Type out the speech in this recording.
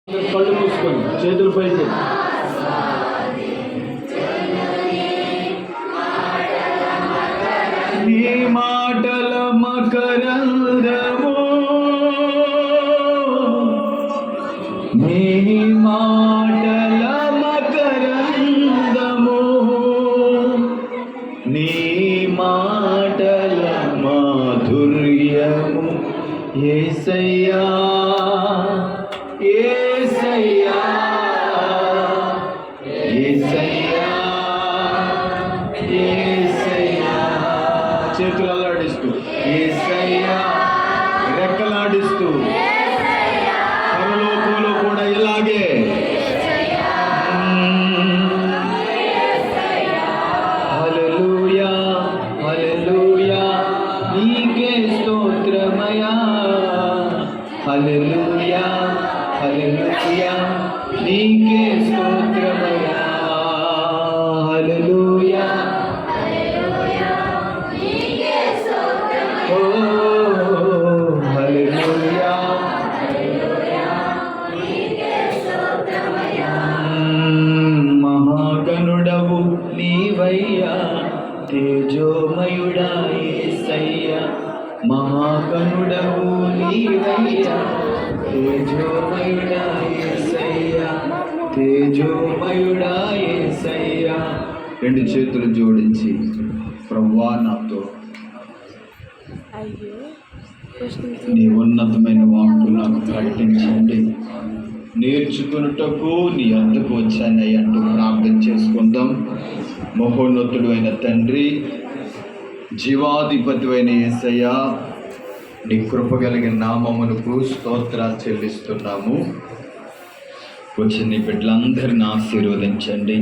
కళ్ళు మూసుకొని చేతులు పైకి. నీ మాటల మకరందము, నీ మాటల మకరందము, నీ మాటల మాధుర్యము. యేసయ్యా యేసయ్యా యేసయ్యా యేసయ్యా. చేతులు అల్లాడిస్తూ యేసయ్యా, రెక్కలాడిస్తూ పరలోకంలో కూడా ఇలాగే. హల్లెలూయా హల్లెలూయా నీకే స్తోత్రమయా. హల్లెలూయా హల్లెలూయా నీకే స్తోత్రమయా. హల్లెలూయా ఓ హల్లెలూయా. మహాగణుడవు నీవయ్యా, తేజోమయుడా యేసయ్యా. మహాగణుడవు నీవయ్యా, తేజోమయుడా యేసయ్యా, తేజోమయుడా యేసయ్యా. రెండు చేతులు జోడించి ప్రభువా నాతో నీ ఉన్నతమైన వాక్కు నాకు ప్రకటించండి, నేర్చుకున్నటకు నీ వద్దకు వచ్చానయ్య అంటూ ప్రార్థన చేసుకుందాం. మహోన్నతుడు అయిన తండ్రి, జీవాధిపతి అయిన యేసయ్యా, నీ కృప కలిగిన నామమునకు స్తోత్రాలు చెల్లిస్తున్నాము. వచ్చి నీ బిడ్డలందరిని ఆశీర్వదించండి.